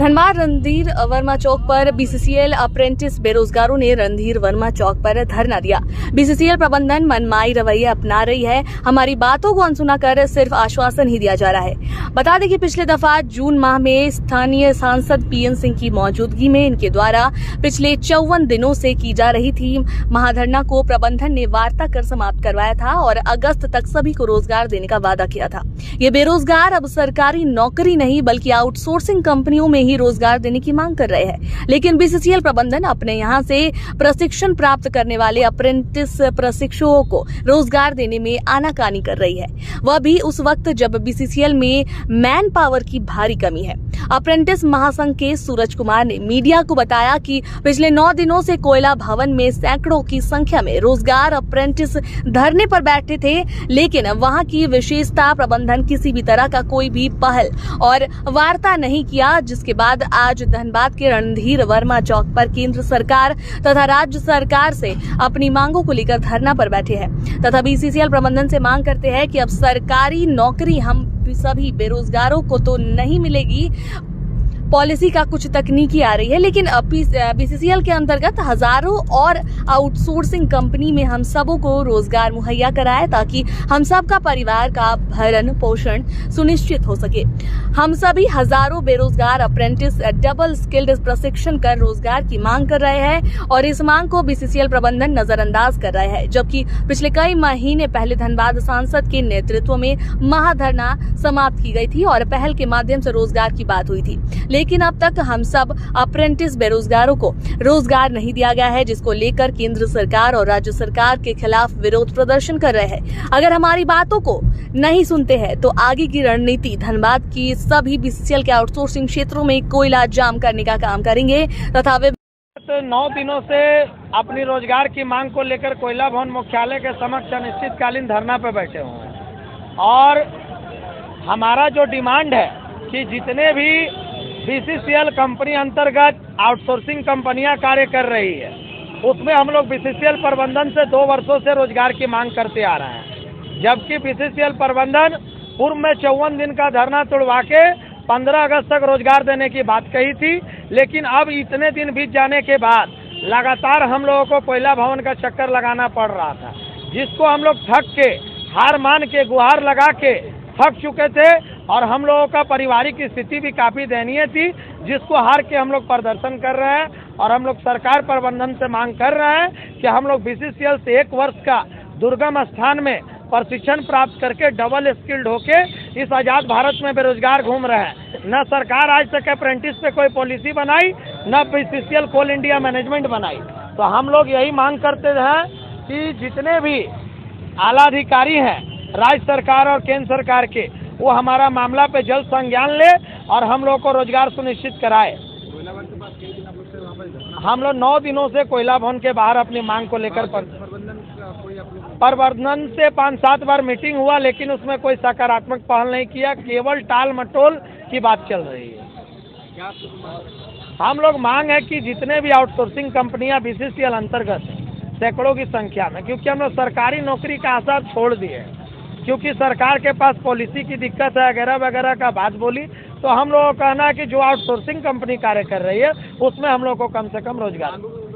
धनबाद रणधीर वर्मा चौक पर BCCL apprentice बेरोजगारों ने रणधीर वर्मा चौक पर धरना दिया। बीसीसीएल प्रबंधन मनमाई रवैया अपना रही है। हमारी बातों को अनसुना कर सिर्फ आश्वासन ही दिया जा रहा है। बता दें कि पिछले दफा जून माह में स्थानीय सांसद पीएन सिंह की मौजूदगी में इनके द्वारा पिछले 54 दिनों से की जा रही थी महाधरना को प्रबंधन ने वार्ता कर समाप्त करवाया था और अगस्त तक सभी को रोजगार देने का वादा किया था। ये बेरोजगार अब सरकारी नौकरी नहीं बल्कि आउटसोर्सिंग कंपनियों में ही रोजगार देने की मांग कर रहे हैं। लेकिन बीसीसीएल प्रबंधन अपने यहां से प्रशिक्षण प्राप्त करने वाले अप्रेंटिस प्रशिक्षुओं को रोजगार देने में आनाकानी कर रही है, वह भी उस वक्त जब बीसीसीएल में मैन पावर की भारी कमी है। अप्रेंटिस महासंघ के सूरज कुमार ने मीडिया को बताया कि पिछले 9 दिनों से कोयला भवन में सैकड़ों की संख्या में रोजगार अप्रेंटिस धरने पर बैठे थे, लेकिन वहां की विशेषता प्रबंधन किसी भी तरह का कोई भी पहल और वार्ता नहीं किया, जिसके बाद आज धनबाद के रणधीर वर्मा चौक पर केंद्र सरकार तथा राज्य सरकार से अपनी मांगों को लेकर धरना पर बैठे हैं तथा बीसीसीएल प्रबंधन से मांग करते हैं कि अब सरकारी नौकरी हम सभी बेरोजगारों को तो नहीं मिलेगी। पॉलिसी का कुछ तकनीकी आ रही है, लेकिन बीसीसीएल के अंतर्गत हजारों और आउटसोर्सिंग कंपनी में हम सबों को रोजगार मुहैया कराए ताकि हम सबका परिवार का भरण पोषण सुनिश्चित हो सके। हम सभी हजारों बेरोजगार अप्रेंटिस डबल स्किल्ड प्रशिक्षण कर रोजगार की मांग कर रहे हैं और इस मांग को बीसीसीएल प्रबंधन नजरअंदाज कर रहा है, जबकि पिछले कई महीने पहले धनबाद सांसद के नेतृत्व में महाधरना समाप्त की गई थी और पहल के माध्यम से रोजगार की बात हुई थी, लेकिन अब तक हम सब अप्रेंटिस बेरोजगारों को रोजगार नहीं दिया गया है, जिसको लेकर केंद्र सरकार और राज्य सरकार के खिलाफ विरोध प्रदर्शन कर रहे हैं। अगर हमारी बातों को नहीं सुनते हैं तो आगे की रणनीति धनबाद की सभी बीसीसीएल के आउटसोर्सिंग क्षेत्रों में कोयला जाम करने का काम करेंगे तथा वे 9 दिनों से अपनी रोजगार की मांग को लेकर कोयला भवन मुख्यालय के समक्ष अनिश्चितकालीन धरना पर बैठे हुए हैं और हमारा जो डिमांड है कि जितने भी बीसीसीएल कंपनी अंतर्गत आउटसोर्सिंग कंपनियां कार्य कर रही है उसमें हम लोग बीसीसीएल प्रबंधन से 2 वर्षों से रोजगार की मांग करते आ रहे हैं, जबकि बीसीसीएल प्रबंधन पूर्व में 54 दिन का धरना तोड़वा के 15 अगस्त तक रोजगार देने की बात कही थी। लेकिन अब इतने दिन बीत जाने के बाद लगातार हम लोगों को कोयला भवन का चक्कर लगाना पड़ रहा था, जिसको हम लोग थक के हार मान के गुहार लगा के थक चुके थे और हम लोगों का पारिवारिक स्थिति भी काफ़ी दयनीय थी, जिसको हार के हम लोग प्रदर्शन कर रहे हैं और हम लोग सरकार प्रबंधन से मांग कर रहे हैं कि हम लोग बीसीसीएल से 1 वर्ष का दुर्गम स्थान में प्रशिक्षण प्राप्त करके डबल स्किल्ड होके इस आज़ाद भारत में बेरोजगार घूम रहे हैं। न सरकार आज तक अप्रेंटिस पे कोई पॉलिसी बनाई, न बीसीसीएल कोल इंडिया मैनेजमेंट बनाई। तो हम लोग यही मांग करते हैं कि जितने भी आला अधिकारी हैं राज्य सरकार और केंद्र सरकार के, वो हमारा मामला पे जल्द संज्ञान ले और हम लोग को रोजगार सुनिश्चित कराए। हम लोग 9 दिनों से कोयला भवन के बाहर अपनी मांग को लेकर प्रबंधन से 5-7 बार मीटिंग हुआ, लेकिन उसमें कोई सकारात्मक पहल नहीं किया, केवल टाल मटोल की बात चल रही है। हम लोग मांग है कि जितने भी आउटसोर्सिंग कंपनियां बीसीसीएल अंतर्गत सैकड़ों की संख्या में, क्योंकि हम लोग सरकारी नौकरी का आशा छोड़ दिए, क्योंकि सरकार के पास पॉलिसी की दिक्कत है वगैरह वगैरह का बात बोली, तो हम लोगों का कहना है कि जो आउटसोर्सिंग कंपनी कार्य कर रही है उसमें हम लोग को कम से कम रोजगार।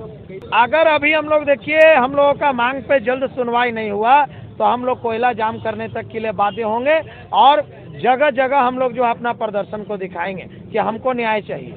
अगर अभी हम लोग देखिए हम लोगों का मांग पे जल्द सुनवाई नहीं हुआ तो हम लोग कोयला जाम करने तक के लिए बाध्य होंगे और जगह जगह हम लोग जो अपना प्रदर्शन को दिखाएंगे कि हमको न्याय चाहिए।